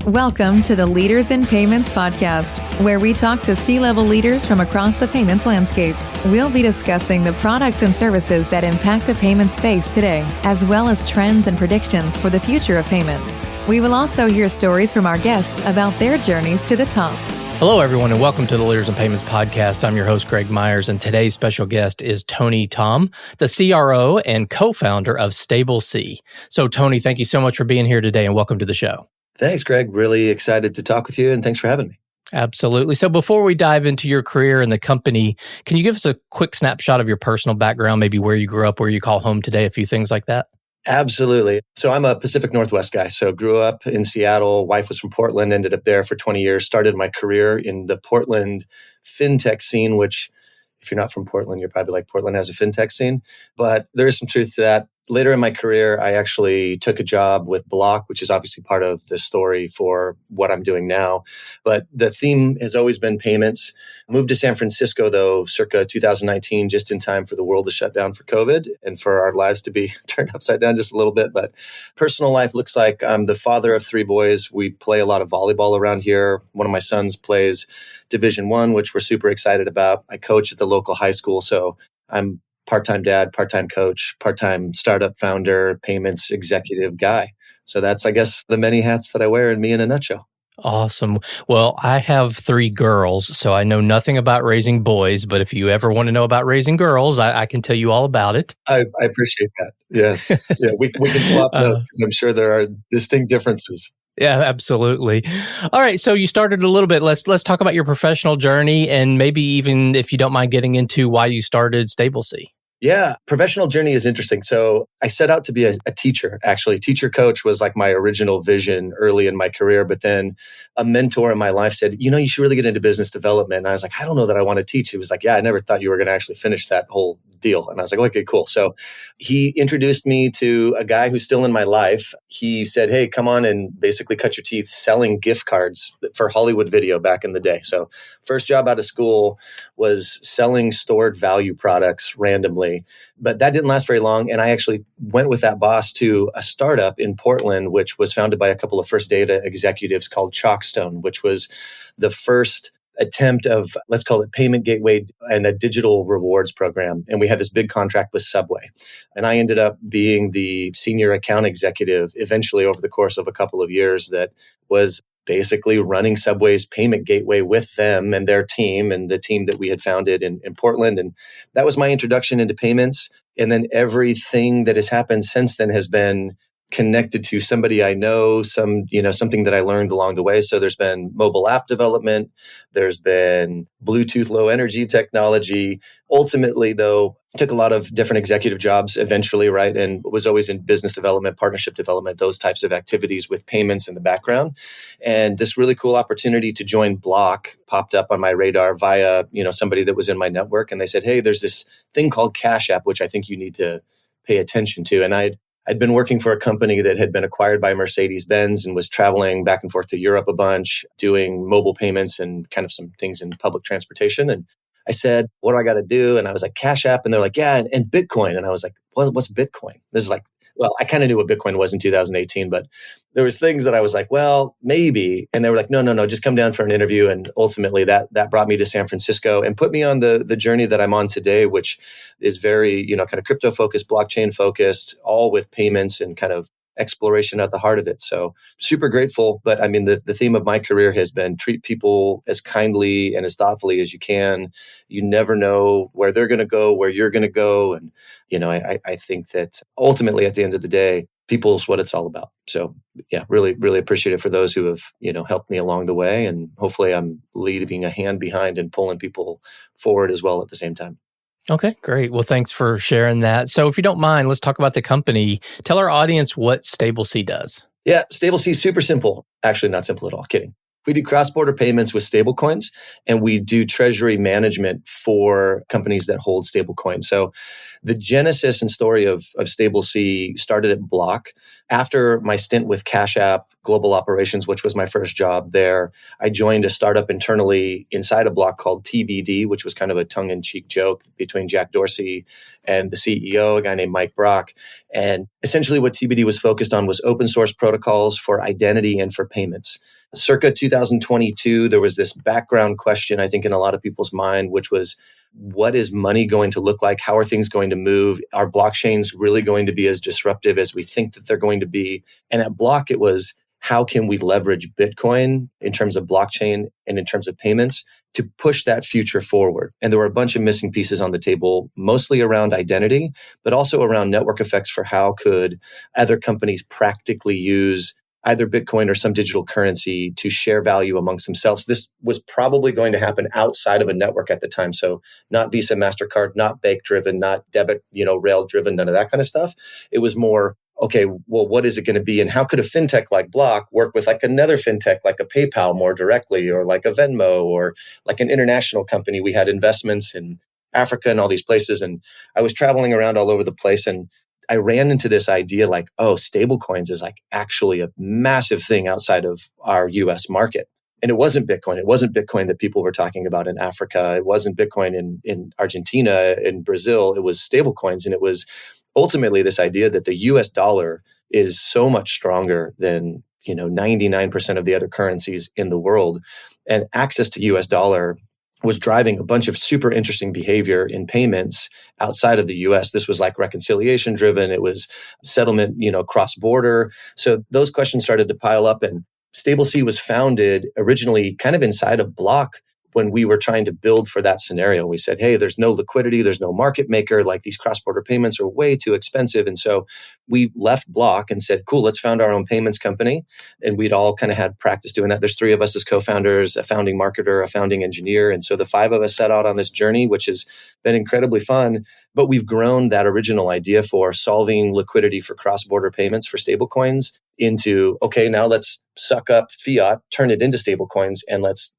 Welcome to the Leaders in Payments podcast, where we talk to C-level leaders from across the payments landscape. We'll be discussing the products and services that impact the payment space today, as well as trends and predictions for the future of payments. We will also hear stories from our guests about their journeys to the top. Hello, everyone, and welcome to the Leaders in Payments podcast. I'm your host, Greg Myers, and today's special guest is Tony Tom, the CRO and co-founder of StableC. So, Tony, thank you so much for being here today, and welcome to the show. Thanks, Greg. Really excited to talk with you, and thanks for having me. Absolutely. So before we dive into your career and the company, can you give us a quick snapshot of your personal background, maybe where you grew up, where you call home today, a few things like that? Absolutely. So I'm a Pacific Northwest guy. So grew up in Seattle. Wife was from Portland, ended up there for 20 years, started my career in the Portland fintech scene, which if you're not from Portland, you're probably like, Portland has a fintech scene. But there is some truth to that. Later in my career, I actually took a job with Block, which is obviously part of the story for what I'm doing now. But the theme has always been payments. Moved to San Francisco, though, circa 2019, just in time for the world to shut down for COVID and for our lives to be turned upside down just a little bit. But personal life looks like I'm the father of three boys. We play a lot of volleyball around here. One of my sons plays Division I, which we're super excited about. I coach at the local high school, so I'm part-time dad, part-time coach, part-time startup founder, payments executive guy. So that's, I guess, the many hats that I wear in me in a nutshell. Awesome. Well, I have three girls, so I know nothing about raising boys, but if you ever want to know about raising girls, I can tell you all about it. I appreciate that. Yes. Yeah, we can swap notes because I'm sure there are distinct differences. Yeah, absolutely. All right. So you started a little bit. Let's talk about your professional journey and maybe even if you don't mind getting into why you started StableC. Yeah, professional journey is interesting. So I set out to be a teacher, actually. Teacher coach was like my original vision early in my career. But then a mentor in my life said, you should really get into business development. And I was like, I don't know that I want to teach. He was like, yeah, I never thought you were going to actually finish that whole deal. And I was like, okay, cool. So he introduced me to a guy who's still in my life. He said, hey, come on and basically cut your teeth selling gift cards for Hollywood Video back in the day. So first job out of school was selling stored value products randomly. But that didn't last very long. And I actually went with that boss to a startup in Portland, which was founded by a couple of First Data executives called Chalkstone, which was the first attempt of, let's call it payment gateway and a digital rewards program. And we had this big contract with Subway. And I ended up being the senior account executive eventually over the course of a couple of years that was basically running Subway's payment gateway with them and their team and the team that we had founded in Portland. And that was my introduction into payments. And then everything that has happened since then has been connected to somebody I know, something that I learned along the way. So there's been mobile app development. There's been Bluetooth low energy technology. Ultimately, though, took a lot of different executive jobs eventually, right? And was always in business development, partnership development, those types of activities with payments in the background. And this really cool opportunity to join Block popped up on my radar via, somebody that was in my network. And they said, hey, there's this thing called Cash App, which I think you need to pay attention to. And I'd been working for a company that had been acquired by Mercedes-Benz and was traveling back and forth to Europe a bunch, doing mobile payments and kind of some things in public transportation. And I said, what do I got to do? And I was like, Cash App. And they're like, yeah, and Bitcoin. And I was like, well, what's Bitcoin? This is like, well, I kind of knew what Bitcoin was in 2018, but there was things that I was like, well, maybe. And they were like, no, just come down for an interview. And ultimately that brought me to San Francisco and put me on the journey that I'm on today, which is very, kind of crypto focused, blockchain focused, all with payments and kind of exploration at the heart of it. So super grateful. But I mean, the theme of my career has been treat people as kindly and as thoughtfully as you can. You never know where they're going to go, where you're going to go. And, I think that ultimately at the end of the day, people's what it's all about. So yeah, really, really appreciative for those who have, helped me along the way. And hopefully I'm leaving a hand behind and pulling people forward as well at the same time. Okay, great. Well, thanks for sharing that. So if you don't mind, let's talk about the company. Tell our audience what StableC does. Yeah, StableC is super simple. Actually, not simple at all. Kidding. We do cross-border payments with stablecoins, and we do treasury management for companies that hold stablecoins. So the genesis and story of StableC started at Block. after my stint with Cash App Global Operations, which was my first job there, I joined a startup internally inside a Block called TBD, which was kind of a tongue-in-cheek joke between Jack Dorsey and the CEO, a guy named Mike Brock. And essentially what TBD was focused on was open source protocols for identity and for payments. Circa 2022, there was this background question, I think, in a lot of people's mind, which was, what is money going to look like? How are things going to move? Are blockchains really going to be as disruptive as we think that they're going to be? And at Block, it was, how can we leverage Bitcoin in terms of blockchain and in terms of payments to push that future forward? And there were a bunch of missing pieces on the table, mostly around identity, but also around network effects for how could other companies practically use either Bitcoin or some digital currency to share value amongst themselves. This was probably going to happen outside of a network at the time. So not Visa, MasterCard, not bank driven, not debit, rail driven, none of that kind of stuff. It was more, okay, well, what is it going to be? And how could a fintech like Block work with like another fintech, like a PayPal more directly, or like a Venmo, or like an international company? We had investments in Africa and all these places. And I was traveling around all over the place, and I ran into this idea like, oh, stablecoins is like actually a massive thing outside of our US market. And it wasn't Bitcoin. It wasn't Bitcoin that people were talking about in Africa. It wasn't Bitcoin in Argentina, in Brazil. It was stablecoins. And it was ultimately this idea that the US dollar is so much stronger than 99% of the other currencies in the world. And access to US dollar was driving a bunch of super interesting behavior in payments outside of the US. This was like reconciliation driven. It was settlement, cross border. So those questions started to pile up, and StableC was founded originally kind of inside of Block when we were trying to build for that scenario. We said, hey, there's no liquidity, there's no market maker, like these cross-border payments are way too expensive. And so we left Block and said, cool, let's found our own payments company. And we'd all kind of had practice doing that. There's 3 of us as co-founders, a founding marketer, a founding engineer. And so the 5 of us set out on this journey, which has been incredibly fun. But we've grown that original idea for solving liquidity for cross-border payments for stablecoins into, okay, now let's suck up fiat, turn it into stablecoins, and let's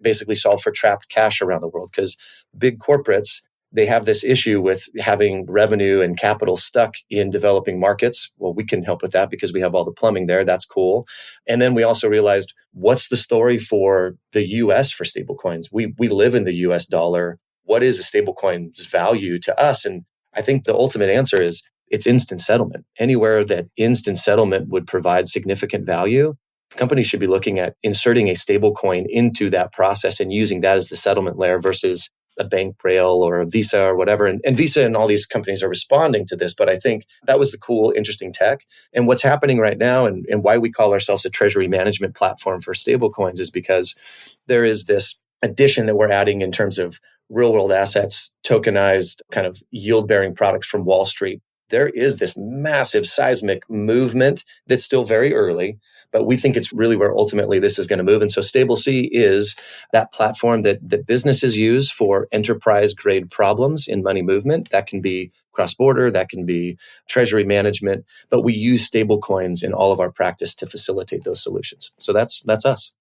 basically solve for trapped cash around the world. Because big corporates, they have this issue with having revenue and capital stuck in developing markets. Well, we can help with that because we have all the plumbing there. That's cool. And then we also realized, what's the story for the US for stablecoins? We live in the US dollar. What is a stablecoin's value to us? And I think the ultimate answer is it's instant settlement. Anywhere that instant settlement would provide significant value, companies should be looking at inserting a stablecoin into that process and using that as the settlement layer versus a bank rail or a Visa or whatever. And Visa and all these companies are responding to this. But I think that was the cool, interesting tech. And what's happening right now, and why we call ourselves a treasury management platform for stablecoins, is because there is this addition that we're adding in terms of real world assets, tokenized kind of yield bearing products from Wall Street. There is this massive seismic movement that's still very early, but we think it's really where ultimately this is going to move. And so StableC is that platform that businesses use for enterprise grade problems in money movement. That can be cross-border, that can be treasury management, but we use stablecoins in all of our practice to facilitate those solutions. So that's us.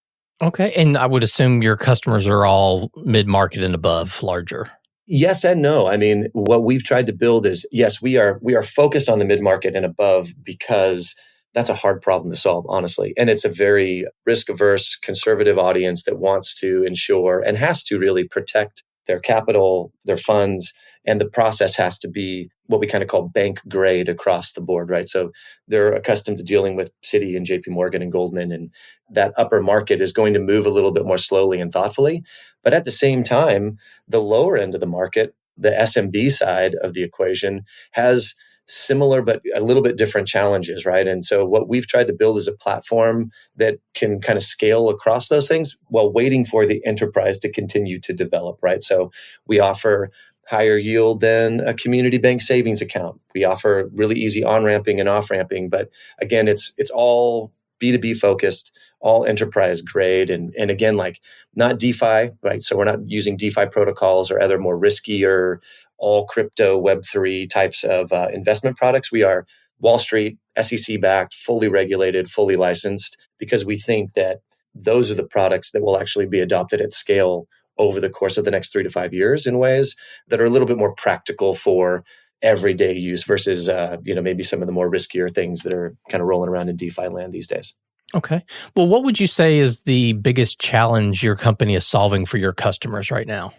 Okay. And I would assume your customers are all mid-market and above, larger. Yes and no. I mean, what we've tried to build is, yes, we are focused on the mid-market and above because that's a hard problem to solve, honestly. And it's a very risk-averse, conservative audience that wants to ensure and has to really protect their capital, their funds, and the process has to be what we kind of call bank grade across the board, right? So they're accustomed to dealing with Citi and JP Morgan and Goldman, and that upper market is going to move a little bit more slowly and thoughtfully. But at the same time, the lower end of the market, the SMB side of the equation, has similar but a little bit different challenges, right? And so what we've tried to build is a platform that can kind of scale across those things while waiting for the enterprise to continue to develop, right? So we offer higher yield than a community bank savings account. We offer really easy on-ramping and off-ramping, but again, it's all B2B focused, all enterprise grade. And again, like not DeFi, right? So we're not using DeFi protocols or other more riskier, all crypto Web3 types of investment products. We are Wall Street, SEC backed, fully regulated, fully licensed, because we think that those are the products that will actually be adopted at scale over the course of the next 3 to 5 years in ways that are a little bit more practical for everyday use versus, maybe some of the more riskier things that are kind of rolling around in DeFi land these days. Okay. Well, what would you say is the biggest challenge your company is solving for your customers right now?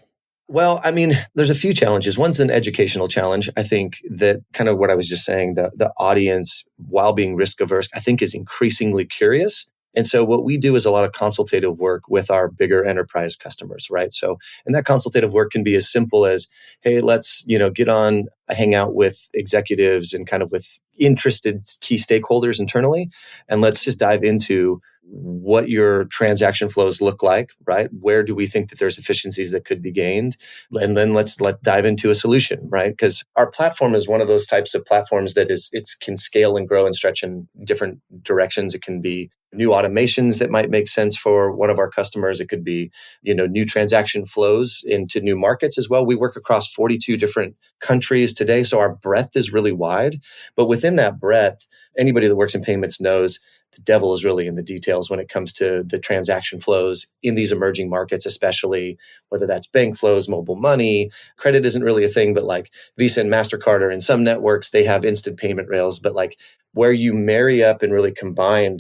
Well, I mean, there's a few challenges. One's an educational challenge. I think that kind of what I was just saying, the audience, while being risk averse, I think is increasingly curious. And so what we do is a lot of consultative work with our bigger enterprise customers, right? So, and that consultative work can be as simple as, hey, let's, get on a hangout with executives and kind of with interested key stakeholders internally. And let's just dive into what your transaction flows look like, right? Where do we think that there's efficiencies that could be gained? And then let's dive into a solution, right? Because our platform is one of those types of platforms that it can scale and grow and stretch in different directions. It can be new automations that might make sense for one of our customers. It could be, new transaction flows into new markets as well. We work across 42 different countries today. So our breadth is really wide. But within that breadth, anybody that works in payments knows the devil is really in the details when it comes to the transaction flows in these emerging markets, especially whether that's bank flows, mobile money. Credit isn't really a thing, but like Visa and MasterCard are in some networks, they have instant payment rails. But like where you marry up and really combine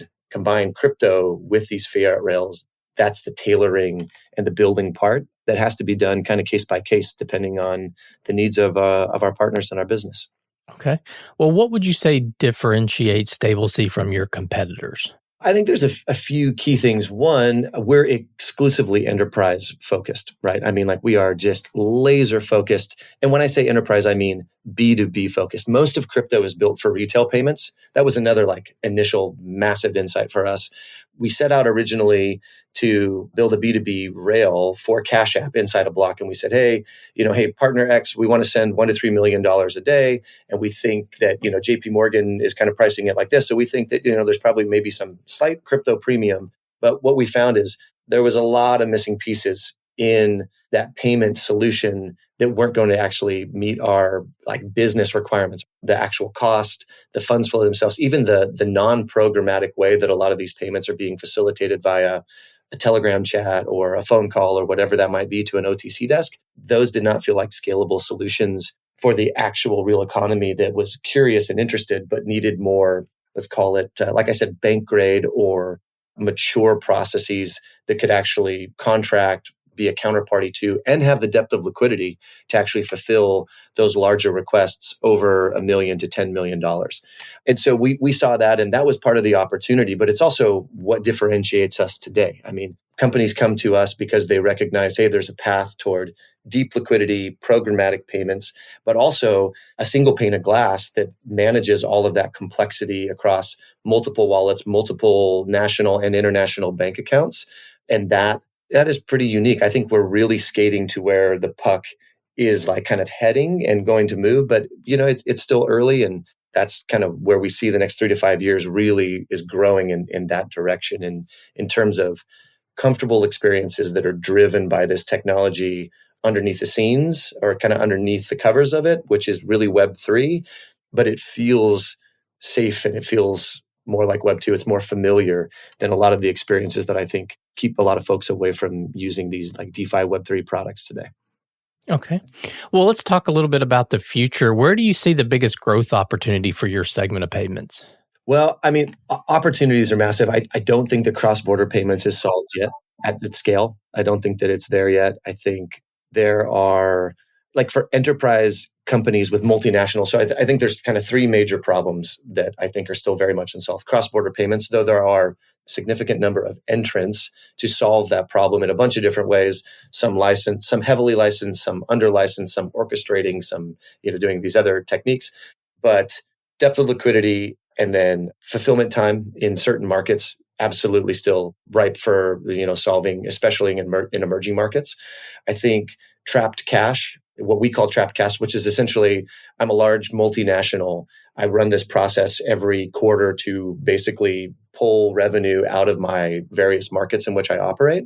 crypto with these fiat rails, that's the tailoring and the building part that has to be done kind of case by case, depending on the needs of our partners in our business. Okay. Well, what would you say differentiates StableC from your competitors? I think there's a few key things. One, we're exclusively enterprise focused, right? I mean, like we are just laser focused. And when I say enterprise, I mean B2B focused. Most of crypto is built for retail payments. That was another like initial massive insight for us. We set out originally to build a B2B rail for Cash App inside a block. And we said, hey, partner X, we want to send $1 to $3 million a day. And we think that, JP Morgan is kind of pricing it like this. So we think that, there's probably maybe some slight crypto premium. But what we found is there was a lot of missing pieces in that payment solution that weren't going to actually meet our like business requirements, the actual cost, the funds flow themselves, even the non-programmatic way that a lot of these payments are being facilitated via a Telegram chat or a phone call or whatever that might be to an OTC desk. Those did not feel like scalable solutions for the actual real economy that was curious and interested, but needed more, let's call it, like I said, bank grade or mature processes that could actually contract, be a counterparty to, and have the depth of liquidity to actually fulfill those larger requests over $1 million to $10 million. And so we saw that, and that was part of the opportunity, but it's also what differentiates us today. I mean, companies come to us because they recognize, hey, there's a path toward deep liquidity, programmatic payments, but also a single pane of glass that manages all of that complexity across multiple wallets, multiple national and international bank accounts. And that is pretty unique. I think we're really skating to where the puck is like kind of heading and going to move, but it's still early, and that's kind of where we see the next 3 to 5 years really is growing in that direction. And in terms of comfortable experiences that are driven by this technology underneath the scenes or kind of underneath the covers of it, which is really Web3, but it feels safe and it feels more like Web2. It's more familiar than a lot of the experiences that I think keep a lot of folks away from using these like DeFi Web3 products today. Okay. Well, let's talk a little bit about the future. Where do you see the biggest growth opportunity for your segment of payments? Well, I mean, opportunities are massive. I don't think that cross-border payments is solved yet at its scale. I don't think that it's there yet. I think there are, like for enterprise companies with multinational. So I think there's kind of 3 major problems that I think are still very much unsolved. Cross-border payments, though there are a significant number of entrants to solve that problem in a bunch of different ways. Some licensed, some heavily licensed, some under licensed, some orchestrating, some doing these other techniques. But depth of liquidity and then fulfillment time in certain markets, absolutely still ripe for solving, especially in emerging markets. I think trapped cash, what we call trapped cash, which is essentially, I'm a large multinational. I run this process every quarter to basically pull revenue out of my various markets in which I operate.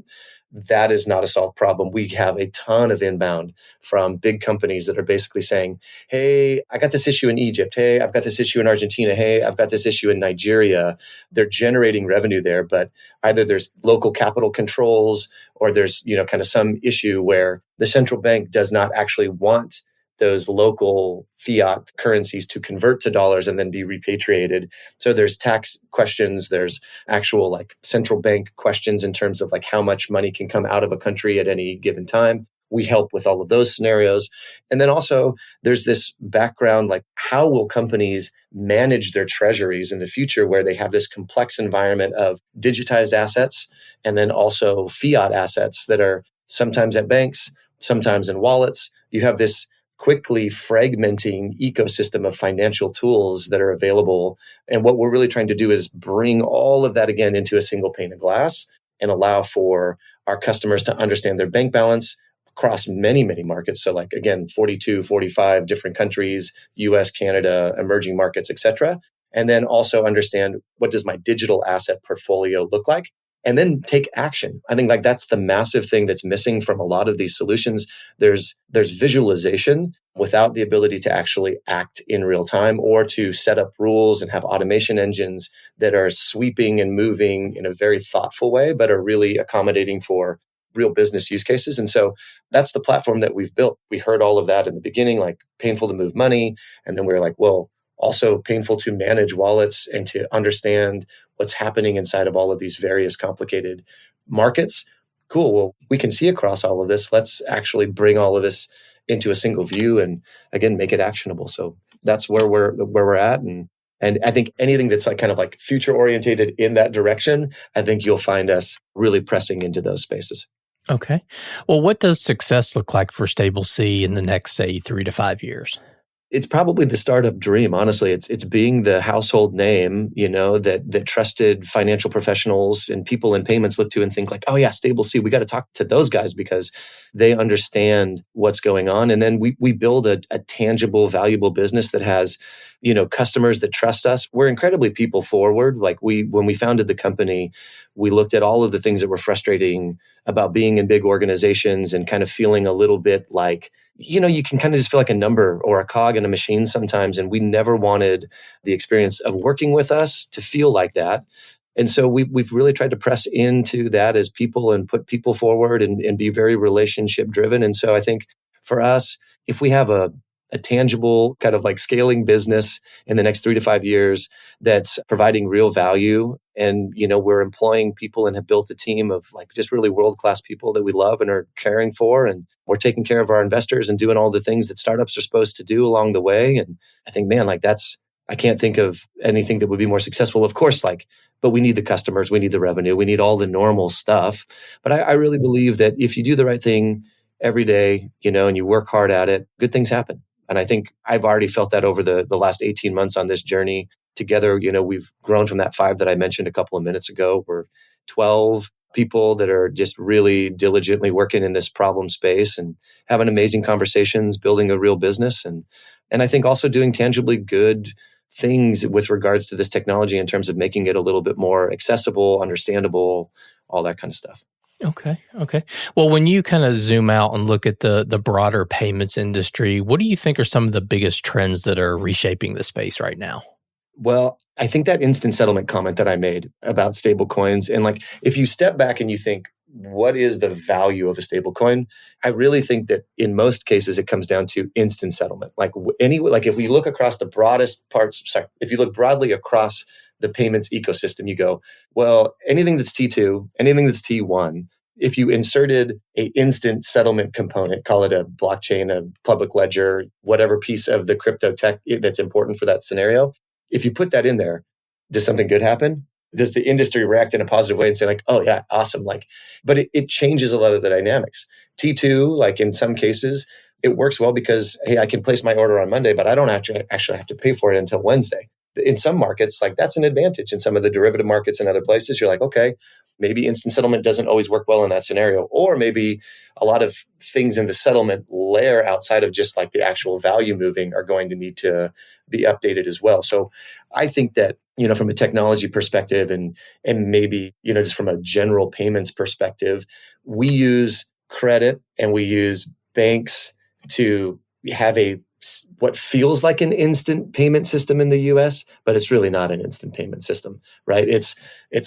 That is not a solved problem. We have a ton of inbound from big companies that are basically saying, hey, I got this issue in Egypt. Hey, I've got this issue in Argentina. Hey, I've got this issue in Nigeria. They're generating revenue there, but either there's local capital controls or there's, kind of some issue where the central bank does not actually want those local fiat currencies to convert to dollars and then be repatriated. So there's tax questions, there's actual like central bank questions in terms of like how much money can come out of a country at any given time. We help with all of those scenarios. And then also there's this background, like how will companies manage their treasuries in the future where they have this complex environment of digitized assets and then also fiat assets that are sometimes at banks, sometimes in wallets. You have this quickly fragmenting ecosystem of financial tools that are available. And what we're really trying to do is bring all of that again into a single pane of glass and allow for our customers to understand their bank balance across many, many markets. So like, again, 42, 45 different countries, US, Canada, emerging markets, et cetera. And then also understand what does my digital asset portfolio look like? And then take action. I think like that's the massive thing that's missing from a lot of these solutions. There's visualization without the ability to actually act in real time or to set up rules and have automation engines that are sweeping and moving in a very thoughtful way, but are really accommodating for real business use cases. And so that's the platform that we've built. We heard all of that in the beginning, like painful to move money. And then we were like, well, also painful to manage wallets and to understand what's happening inside of all of these various complicated markets. Cool. Well, we can see across all of this. Let's actually bring all of this into a single view and again, make it actionable. So that's where we're at. And I think anything that's like kind of like future orientated in that direction, I think you'll find us really pressing into those spaces. Okay. Well, what does success look like for Stable C in the next, say, 3 to 5 years? It's probably the startup dream. Honestly, it's being the household name, that trusted financial professionals and people in payments look to and think like, oh yeah, Stable C, we got to talk to those guys because they understand what's going on. And then we build a tangible, valuable business that has, customers that trust us. We're incredibly people forward. Like when we founded the company, we looked at all of the things that were frustrating about being in big organizations and kind of feeling a little bit like, you can kind of just feel like a number or a cog in a machine sometimes. And we never wanted the experience of working with us to feel like that. And so we've really tried to press into that as people and put people forward and be very relationship driven. And so I think for us, if we have a tangible kind of like scaling business in the next 3 to 5 years that's providing real value. And, we're employing people and have built a team of like just really world-class people that we love and are caring for. And we're taking care of our investors and doing all the things that startups are supposed to do along the way. And I think, man, like I can't think of anything that would be more successful. Of course, but we need the customers, we need the revenue, we need all the normal stuff. But I really believe that if you do the right thing every day, and you work hard at it, good things happen. And I think I've already felt that over the last 18 months on this journey. Together, we've grown from that 5 that I mentioned a couple of minutes ago. We're 12 people that are just really diligently working in this problem space and having amazing conversations, building a real business. And I think also doing tangibly good things with regards to this technology in terms of making it a little bit more accessible, understandable, all that kind of stuff. Okay. Well, when you kind of zoom out and look at the broader payments industry, what do you think are some of the biggest trends that are reshaping the space right now? Well, I think that instant settlement comment that I made about stablecoins, and like if you step back and you think, what is the value of a stablecoin? I really think that in most cases it comes down to instant settlement. Like if we look across the broadest parts, if you look broadly across the payments ecosystem, you go, well, anything that's T2, anything that's T1, if you inserted a instant settlement component, call it a blockchain, a public ledger, whatever piece of the crypto tech that's important for that scenario, if you put that in there, does something good happen? Does the industry react in a positive way and say like, oh yeah, awesome. But it changes a lot of the dynamics. T2, like in some cases, it works well because, hey, I can place my order on Monday, but I don't actually have to pay for it until Wednesday. In some markets, like that's an advantage. In some of the derivative markets and other places, you're like, okay, maybe instant settlement doesn't always work well in that scenario. Or maybe a lot of things in the settlement layer outside of just like the actual value moving are going to need to be updated as well. So I think that, from a technology perspective and maybe, just from a general payments perspective, we use credit and we use banks to have a what feels like an instant payment system in the US, but it's really not an instant payment system, right? It's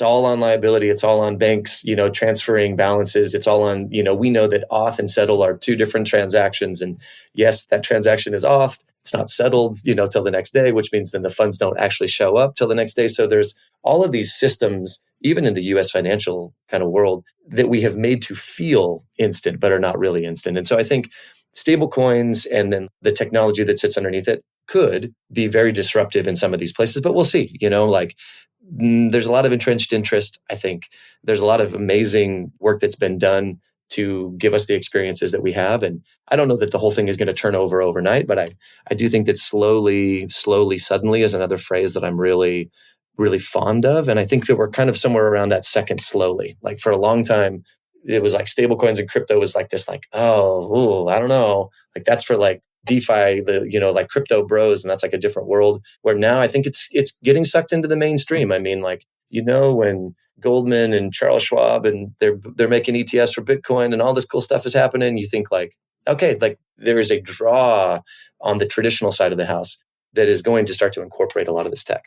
all on liability. It's all on banks, transferring balances. It's all on, we know that auth and settle are two different transactions. And yes, that transaction is auth. It's not settled, till the next day, which means then the funds don't actually show up till the next day. So there's all of these systems, even in the US financial kind of world, that we have made to feel instant, but are not really instant. And so I think stablecoins and then the technology that sits underneath it could be very disruptive in some of these places, but we'll see. There's a lot of entrenched interest. I think there's a lot of amazing work that's been done to give us the experiences that we have. And I don't know that the whole thing is going to turn over overnight, but I do think that slowly, suddenly is another phrase that I'm really, really fond of. And I think that we're kind of somewhere around that second slowly. Like for a long time, it was like stablecoins and crypto was like this, like, I don't know. Like that's for like DeFi, like crypto bros. And that's like a different world where now I think it's getting sucked into the mainstream. I mean, like, when Goldman and Charles Schwab and they're making ETFs for Bitcoin and all this cool stuff is happening, you think like, okay, like there is a draw on the traditional side of the house that is going to start to incorporate a lot of this tech.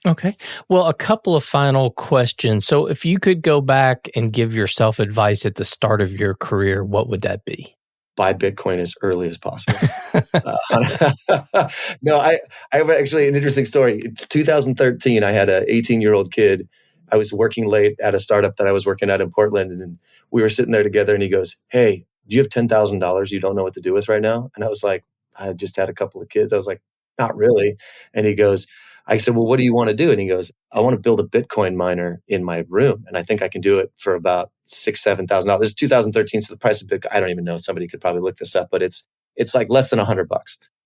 Okay. Well, a couple of final questions. So if you could go back and give yourself advice at the start of your career, what would that be? Buy Bitcoin as early as possible. No, I have actually an interesting story. In 2013, I had an 18-year-old kid. I was working late at a startup that I was working at in Portland. And we were sitting there together and he goes, "Hey, do you have $10,000 you don't know what to do with right now?" And I was like, I just had a couple of kids. I was like, not really. And he goes, I said, "Well, what do you want to do?" And he goes, "I want to build a Bitcoin miner in my room. And I think I can do it for about $6,000, $7,000. This is 2013. So the price of Bitcoin, I don't even know. Somebody could probably look this up, but it's like less than $100.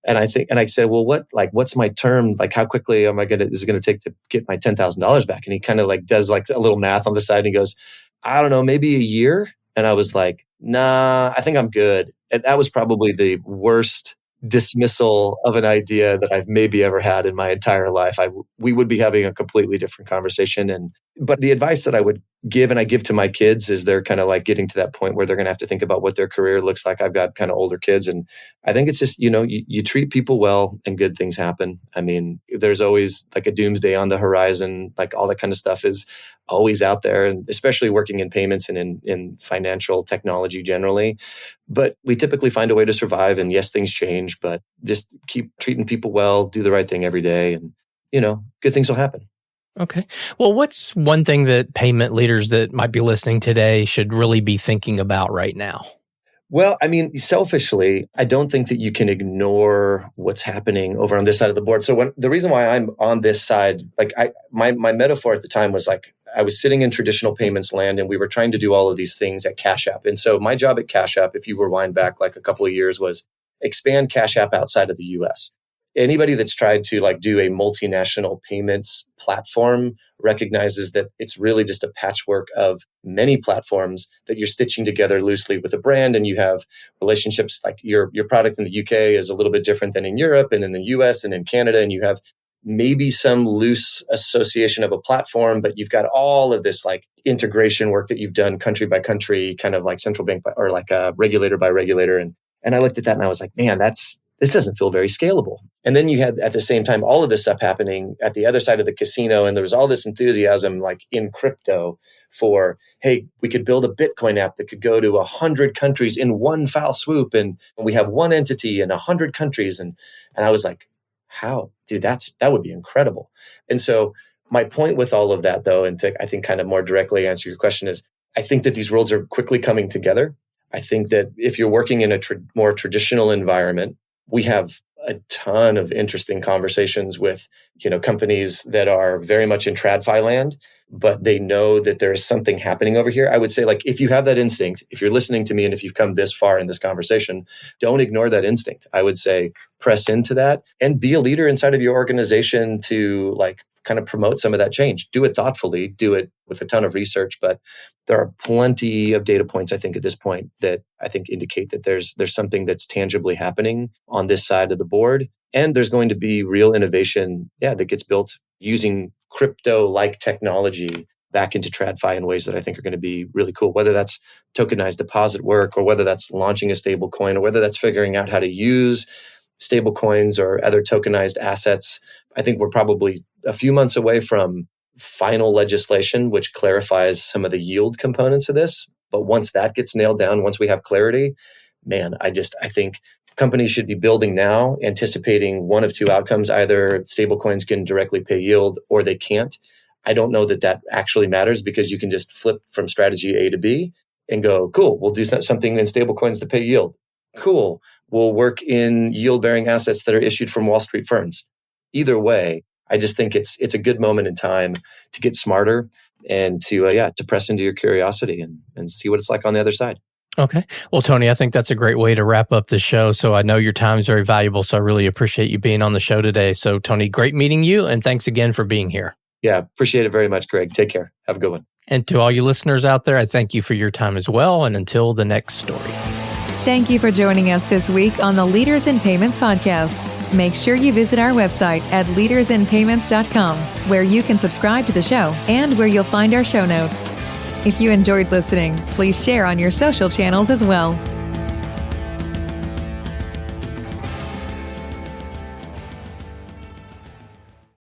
And I said, "Well, what's my term? Like, how quickly is it going to take to get my $10,000 back?" And he kind of like does like a little math on the side and he goes, "I don't know, maybe a year." And I was like, "Nah, I think I'm good." And that was probably the worst dismissal of an idea that I've maybe ever had in my entire life. We would be having a completely different conversation. But the advice that I would give and I give to my kids is they're kind of like getting to that point where they're going to have to think about what their career looks like. I've got kind of older kids and I think it's just, you treat people well and good things happen. I mean, there's always like a doomsday on the horizon, like all that kind of stuff is always out there, and especially working in payments and in financial technology generally. But we typically find a way to survive. And yes, things change, but just keep treating people well, do the right thing every day, and, good things will happen. Okay. Well, what's one thing that payment leaders that might be listening today should really be thinking about right now? Well, I mean, selfishly, I don't think that you can ignore what's happening over on this side of the board. So the reason why I'm on this side, like my metaphor at the time was like, I was sitting in traditional payments land and we were trying to do all of these things at Cash App. And so my job at Cash App, if you rewind back like a couple of years, was expand Cash App outside of the US. Anybody that's tried to like do a multinational payments platform recognizes that it's really just a patchwork of many platforms that you're stitching together loosely with a brand, and you have relationships like your product in the UK is a little bit different than in Europe and in the US and in Canada, and you have maybe some loose association of a platform, but you've got all of this like integration work that you've done country by country, kind of like central bank or like regulator by regulator. And I looked at that and I was like, man, this doesn't feel very scalable. And then you had at the same time all of this stuff happening at the other side of the casino. And there was all this enthusiasm like in crypto for, hey, we could build a Bitcoin app that could go to 100 countries in one foul swoop. And we have one entity in 100 countries. And I was like, how? Dude, that would be incredible. And so my point with all of that, though, and to I think kind of more directly answer your question is, I think that these worlds are quickly coming together. I think that if you're working in a more traditional environment, we have a ton of interesting conversations with, companies that are very much in TradFi land, but they know that there is something happening over here. I would say, like, if you have that instinct, if you're listening to me and if you've come this far in this conversation, don't ignore that instinct. I would say press into that and be a leader inside of your organization to like kind of promote some of that change. Do it thoughtfully, do it with a ton of research, but there are plenty of data points, I think, at this point that I think indicate that there's something that's tangibly happening on this side of the board. And there's going to be real innovation, that gets built using crypto-like technology back into TradFi in ways that I think are going to be really cool, whether that's tokenized deposit work or whether that's launching a stable coin or whether that's figuring out how to use stablecoins or other tokenized assets. I think we're probably a few months away from final legislation, which clarifies some of the yield components of this. But once that gets nailed down, once we have clarity, man, I think companies should be building now, anticipating one of two outcomes. Either stablecoins can directly pay yield or they can't. I don't know that actually matters, because you can just flip from strategy A to B and go, cool, we'll do something in stablecoins to pay yield. Cool, we'll work in yield-bearing assets that are issued from Wall Street firms. Either way, I just think it's a good moment in time to get smarter and to press into your curiosity and see what it's like on the other side. Okay. Well, Tony, I think that's a great way to wrap up the show. So I know your time is very valuable, so I really appreciate you being on the show today. So Tony, great meeting you, and thanks again for being here. Yeah, appreciate it very much, Greg. Take care. Have a good one. And to all you listeners out there, I thank you for your time as well. And until the next story. Thank you for joining us this week on the Leaders in Payments podcast. Make sure you visit our website at leadersinpayments.com, where you can subscribe to the show and where you'll find our show notes. If you enjoyed listening, please share on your social channels as well.